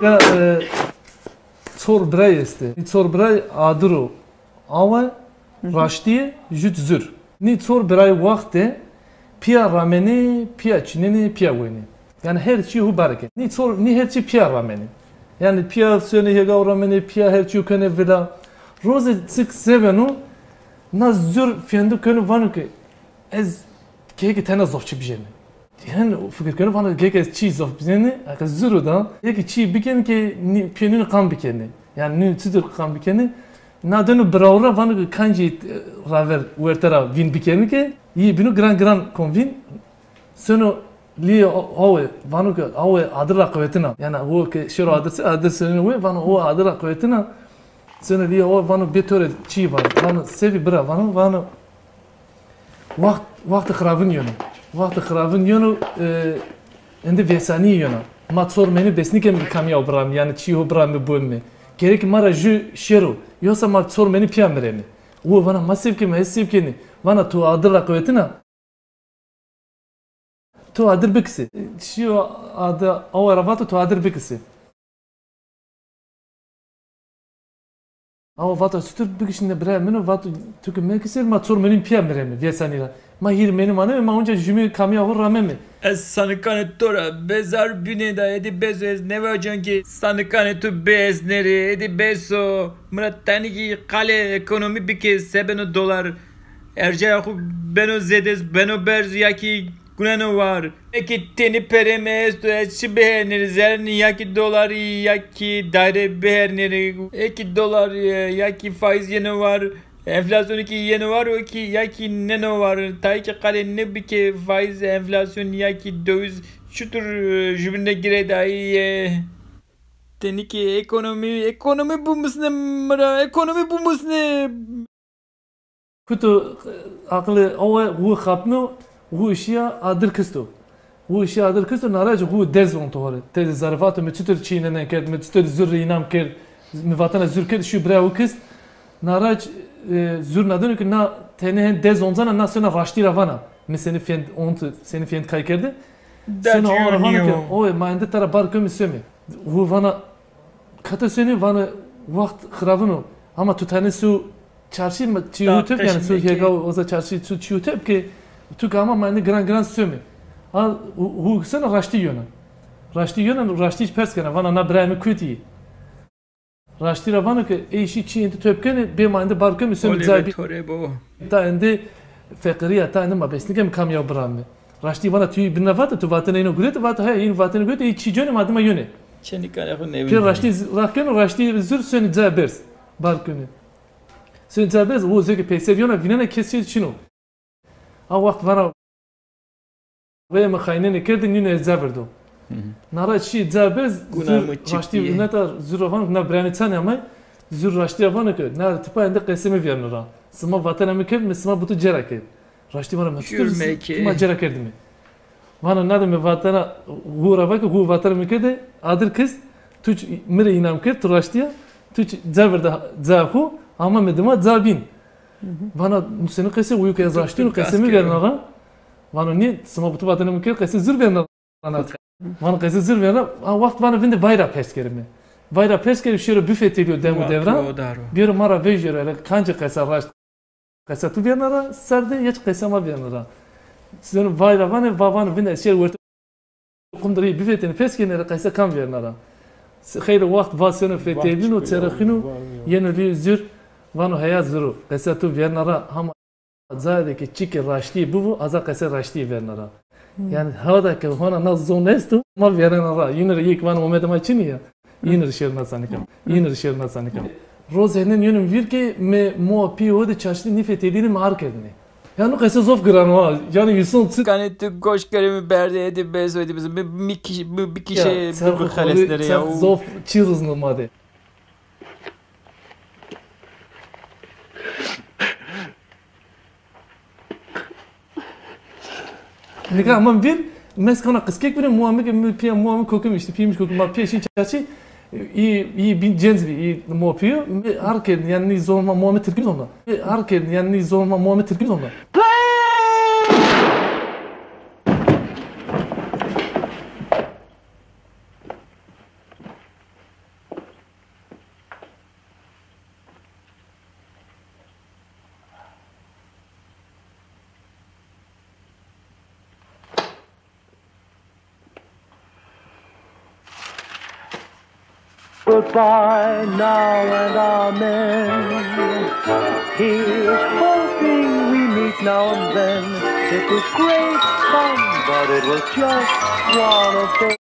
Ya çor bray este. Çor bray adro. Ama raşti jüt zür. Ni çor bray vakte piya rameni, piya çineni, piya wini. Yani her şey hu barke. Ni her şey piya rameni. Yani piya söyle hega rameni, piya her şey kene vela. Roze sık sevenu na zür fiyandu kene vanu ki ez keke tena zofçu bijeni. Yani fikir kene vanu keke çiğ zof bijeni. Aka zürü da keke çiğ biken ki piyanını kan bikeni. Yani ni tüdür kan bikeni. Na dönü brawra vanu kanji raver uertera vin bikeni ki iyi binu gran konvin. Sonu li owe vanu ki owe adra kuvvetina. Yani o ki şero adır sonu ve vanu o adra kuvvetina. Sonu li owe vanu betore çiğ var. Vanu sevi bra vanu Vakti xarabın yönü. Vakti xarabın yönü ende vesani yönü. Matsor meni besnike mi kamya obram yani çiğ obram mi bu mi. Gerek mara ju şero. Yoksa matsor meni piyamere mi. O vana masiv ki mesiv ki ni. Vana tu adırla kuvvetina. Tu adır bikisi. Şio adı o arabatı tu adır bikisi. Ama vata sütür bikişinde bre menu vata tükü mekisir matsor meni piyamere mi. Vesanira. Ma hir benim anne ma onca jümi kamya vur rame mi? Ez sanıkane tora bezar büneda edi bezo ez ne vacan ki sanıkane tu bez neri edi bezo murat tani ki kale ekonomi bike sebeno dolar erce yaku beno zedes beno berz yaki Gunano var. Eki teni peremez tu behenleri zerni yaki dolar yaki daire behenleri eki dolar yaki faiz yeni var. Enflasyon ki yeni var o ki ya ki ne var tay ki kale ne bir ki faiz enflasyon ya ki döviz şutur jübinde gire dahi teni ki ekonomi bu musun mara ekonomi bu musun Kutu aklı o kapno o işe adır kısto. O işe adır kısto naracı o dezon tohare. Tez zarfatı mı tutur çiğnenen ked mı tutur zürri inam ked mi vatana zür ked şu bravo kıst narac zür nadın ki na tenehen dezonzana na sena raşti ravana. Mesela fiyat ontu seni fiyat kaykırdı. Sena o ravana ki o mayında tara bar kömü sömi. O vana katı seni vana vakt xravını ama tutane su çarşı mı çiğutep yani su yega oza çarşı su çiğutep ki tu kama mayında gran sömi. Al o sena raşti yöna. Raşti yöna raşti hiç pers kana vana na braymi kuti. Raşti ravana ki eşi çiğinti töpkeni bir mayında bar kömü sömi zabi. Ta indi fakiriya ta indi mabesnike mi kamya bıramı. Raşti vana tüy bir nafata tu vatana ino güreti vata hay in vatana güreti hiç çiğ madıma yöne. Pir raşti rakken raşti zür söni zabers bar kömü. Söni zabers o zeki peseryona vinene kesiyor çino. A vakt vana ve mi khaynene kerdin yine zaberdo. Nara çi zabers raşti neta zür ravana na branitsan ama zür raşti ravana ki na tipa inde qesimi vernura. Sma vatana mi kerd mi sma butu cera kerd. Raşti vana metstur sma cera kerdi mi. Vana nada mi vatana gura vaki gu vatana mi kerde adır kız tuç mire inam kerd tu raştiya tuç zaberda zahu ama medima zabin. Vana seni qesi uyu ki raşti qesimi vernura. Vana ni sma butu vatana mi kerd qesi zür vernura. Vana qesi zür vernura. Vakt vana vinde bayra pes kerimi. Vayra peskeri şöyle büfet ediyor demu devran. Bir mara vejero ele kanca kasa raş. Kasa tu vernara sarde hiç kasama vernara. Sizin vayra vane babanı vinde şer vert. Kumdari büfetini peskeni kasa kam vernara. Xeyr vakt vasyonu fetedin o terakhinu yenili zür vano hayat zuru. Kasa tu vernara ham zadeki çiki raşti bu aza kasa raşti vernara. Yani havada ki hona naz zonestu ma vernara. Yine ilk vano omedama çiniya. Yine şerna sanikam. Yine şerna sanikam. Rozenen yönüm vir ki me mo piyo de çarşı nifet edini mark edini. Yani kese zof gran var. Yani yüzün sık. Kane tu goş kerimi berde edi bezo edi bizim bir kişi bir halesleri ya. Zof çiruz normalde. Ne kadar ama bir meskana kıskek bir muamme kokum işte piymiş kokum ma piyeşi çarşı iyi bin cenzbi iyi mopiyo hareket yani zorma Muhammed Türk'ün onda hareket yani zorma Muhammed Türk'ün onda Goodbye now and amen. Here's hoping we meet now and then. It was great fun, but it was just one of those.